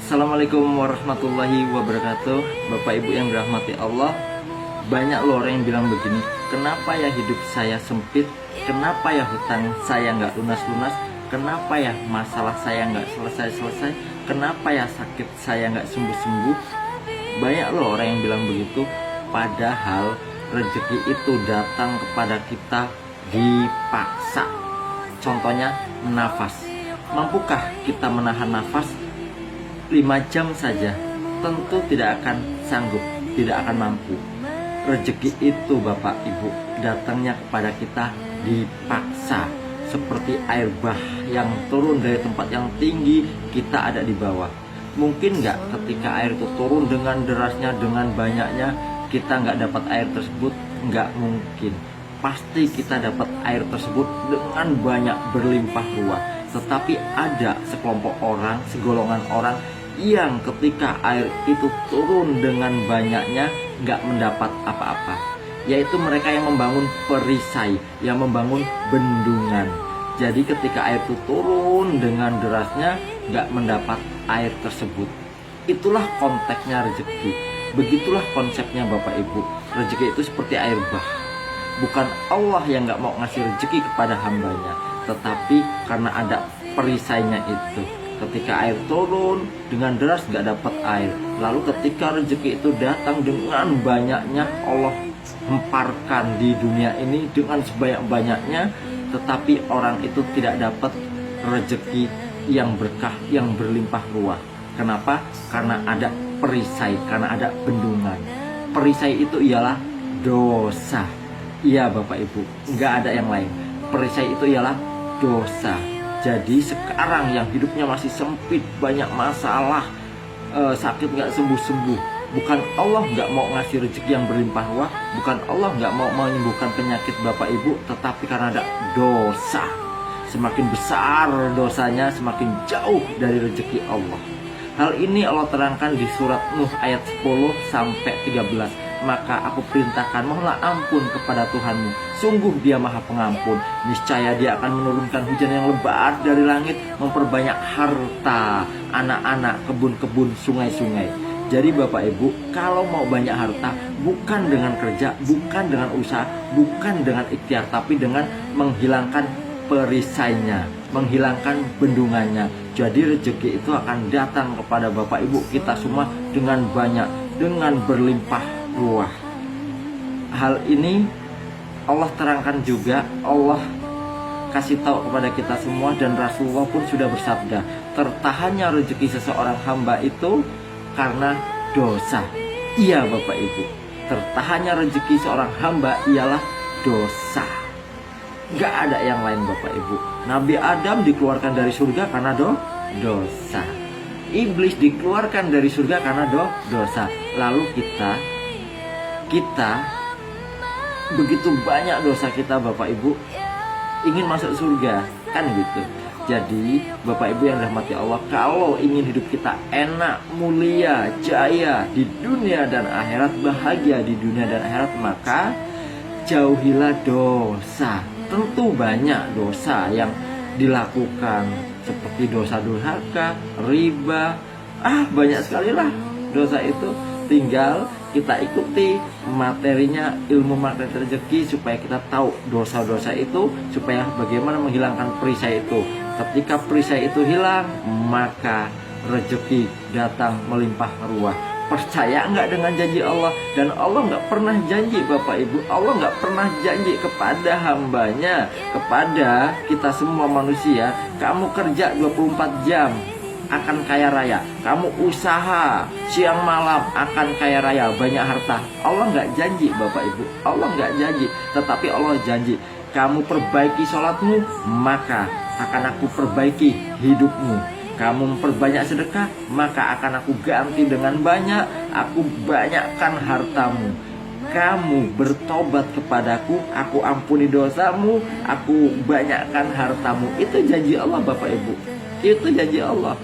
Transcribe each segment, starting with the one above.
Assalamualaikum warahmatullahi wabarakatuh. Bapak ibu yang dirahmati Allah, banyak loh orang yang bilang begini, kenapa ya hidup saya sempit, kenapa ya hutang saya nggak lunas-lunas, kenapa ya masalah saya nggak selesai-selesai, kenapa ya sakit saya nggak sembuh-sembuh. Banyak loh orang yang bilang begitu, padahal rezeki itu datang kepada kita dipaksa. Contohnya nafas. Mampukah kita menahan nafas 5 jam saja? Tentu tidak akan sanggup, tidak akan mampu. Rezeki itu Bapak Ibu datangnya kepada kita dipaksa. Seperti air bah yang turun dari tempat yang tinggi, kita ada di bawah. Mungkin nggak ketika air itu turun dengan derasnya, dengan banyaknya, kita nggak dapat air tersebut? Nggak mungkin. Pasti kita dapat air tersebut dengan banyak, berlimpah ruah. Tetapi ada sekelompok orang, segolongan orang yang ketika air itu turun dengan banyaknya nggak mendapat apa-apa, yaitu mereka yang membangun perisai, yang membangun bendungan. Jadi ketika air itu turun dengan derasnya nggak mendapat air tersebut. Itulah konteksnya rezeki. Begitulah konsepnya Bapak Ibu. Rezeki itu seperti air bah. Bukan Allah yang nggak mau ngasih rezeki kepada hambanya, tetapi karena ada perisainya itu. Ketika air turun dengan deras gak dapat air. Lalu ketika rezeki itu datang dengan banyaknya, Allah hemparkan di dunia ini dengan sebanyak-banyaknya, tetapi orang itu tidak dapat rezeki yang berkah, yang berlimpah ruah. Kenapa? Karena ada perisai, karena ada bendungan. Perisai itu ialah dosa. Iya Bapak Ibu, gak ada yang lain. Perisai itu ialah dosa. Jadi sekarang yang hidupnya masih sempit, banyak masalah, sakit nggak sembuh-sembuh, bukan Allah nggak mau ngasih rezeki yang berlimpah ruah, bukan Allah nggak mau menyembuhkan penyakit Bapak Ibu, tetapi karena ada dosa. Semakin besar dosanya, semakin jauh dari rezeki Allah. Hal ini Allah terangkan di surat Nuh ayat 10 sampai 13. Maka aku perintahkan, mohonlah ampun kepada Tuhanmu. Sungguh Dia Maha Pengampun. Niscaya Dia akan menurunkan hujan yang lebat dari langit, memperbanyak harta, anak-anak, kebun-kebun, sungai-sungai. Jadi Bapak Ibu, kalau mau banyak harta, bukan dengan kerja, bukan dengan usaha, bukan dengan ikhtiar, tapi dengan menghilangkan perisainya, menghilangkan bendungannya. Jadi rezeki itu akan datang kepada Bapak Ibu kita semua dengan banyak, dengan berlimpah ruah. Hal ini Allah terangkan juga, Allah kasih tahu kepada kita semua, dan Rasulullah pun sudah bersabda, tertahannya rezeki seseorang hamba itu karena dosa. Iya Bapak Ibu, tertahannya rezeki seorang hamba ialah dosa. Gak ada yang lain Bapak Ibu. Nabi Adam dikeluarkan dari surga karena dosa. Iblis dikeluarkan dari surga karena dosa. Lalu kita begitu banyak dosa kita Bapak Ibu, ingin masuk surga, kan gitu. Jadi Bapak Ibu yang dirahmati Allah, kalau ingin hidup kita enak, mulia, jaya di dunia dan akhirat, bahagia di dunia dan akhirat, maka jauhilah dosa. Tentu banyak dosa yang dilakukan, seperti dosa durhaka, riba, banyak sekali lah dosa itu. Tinggal kita ikuti materinya, ilmu materi rezeki, supaya kita tahu dosa-dosa itu, supaya bagaimana menghilangkan perisai itu. Ketika perisai itu hilang, maka rezeki datang melimpah ruah. Percaya nggak dengan janji Allah? Dan Allah nggak pernah janji Bapak Ibu, Allah nggak pernah janji kepada hambanya, kepada kita semua manusia, kamu kerja 24 jam akan kaya raya, kamu usaha siang malam akan kaya raya, banyak harta. Allah nggak janji Bapak Ibu, Allah nggak janji. Tetapi Allah janji, kamu perbaiki sholatmu, maka akan aku perbaiki hidupmu. Kamu memperbanyak sedekah, maka akan aku ganti dengan banyak, aku banyakkan hartamu. Kamu bertobat kepadaku, aku ampuni dosamu, aku banyakkan hartamu. Itu janji Allah Bapak Ibu, itu janji Allah.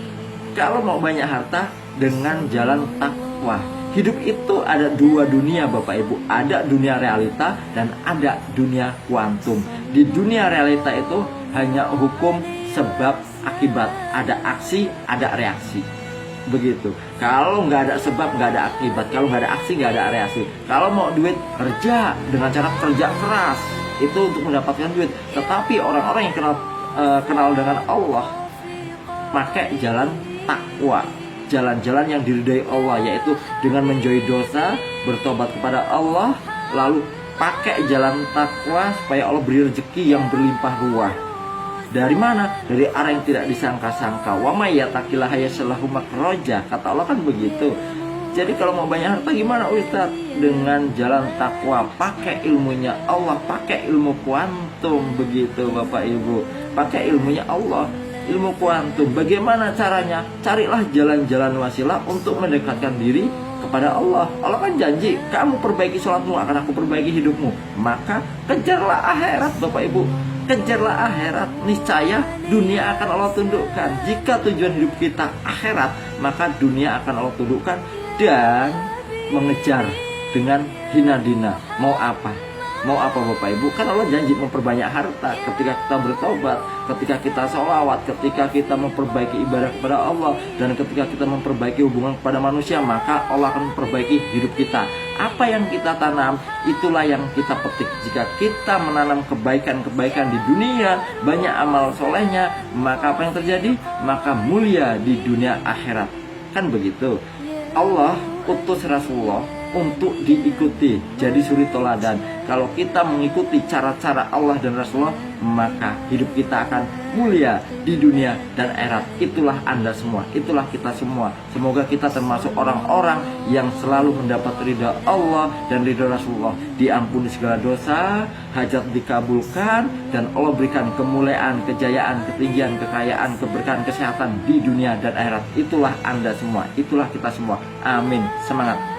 Kalau mau banyak harta, dengan jalan takwa. Hidup itu ada dua dunia Bapak Ibu, ada dunia realita dan ada dunia kuantum. Di dunia realita itu hanya hukum sebab akibat, ada aksi, ada reaksi. begitu. Kalau nggak ada sebab nggak ada akibat, kalau nggak ada aksi nggak ada reaksi. Kalau mau duit, kerja dengan cara kerja keras itu untuk mendapatkan duit. Tetapi orang-orang yang kenal dengan Allah pakai jalan takwa, jalan-jalan yang diridai Allah, yaitu dengan menjauhi dosa, bertobat kepada Allah, lalu pakai jalan takwa supaya Allah beri rezeki yang berlimpah ruah. Dari mana? Dari arah yang tidak disangka-sangka. Wa may yattaqillaha yaj'al lahu makhraja. Kata Allah kan begitu. Jadi kalau mau banyak harta gimana Ustaz? Dengan jalan takwa, pakai ilmunya Allah, pakai ilmu kuantum, begitu Bapak Ibu. Pakai ilmunya Allah, ilmu kuantum. Bagaimana caranya? Carilah jalan-jalan wasilah untuk mendekatkan diri kepada Allah. Allah kan janji, kamu perbaiki sholatmu akan aku perbaiki hidupmu. Maka kejarlah akhirat Bapak Ibu. Kejarlah akhirat, niscaya dunia akan Allah tundukkan. Jika tujuan hidup kita akhirat, maka dunia akan Allah tundukkan dan mengejar dengan hina dina. Mau apa? Mau apa Bapak Ibu? Kan Allah janji memperbanyak harta ketika kita bertobat, ketika kita sholawat, ketika kita memperbaiki ibadah kepada Allah, dan ketika kita memperbaiki hubungan kepada manusia, maka Allah akan memperbaiki hidup kita. Apa yang kita tanam, itulah yang kita petik. Jika kita menanam kebaikan-kebaikan di dunia, banyak amal solehnya, maka apa yang terjadi? Maka mulia di dunia akhirat. Kan begitu. Allah utus Rasulullah untuk diikuti, jadi suri toladan. Kalau kita mengikuti cara-cara Allah dan Rasulullah, maka hidup kita akan mulia di dunia dan akhirat. Itulah Anda semua, itulah kita semua. Semoga kita termasuk orang-orang yang selalu mendapat ridha Allah dan ridha Rasulullah. Diampuni segala dosa, hajat dikabulkan, dan Allah berikan kemuliaan, kejayaan, ketinggian, kekayaan, keberkahan, kesehatan di dunia dan akhirat. Itulah Anda semua, itulah kita semua. Amin. Semangat.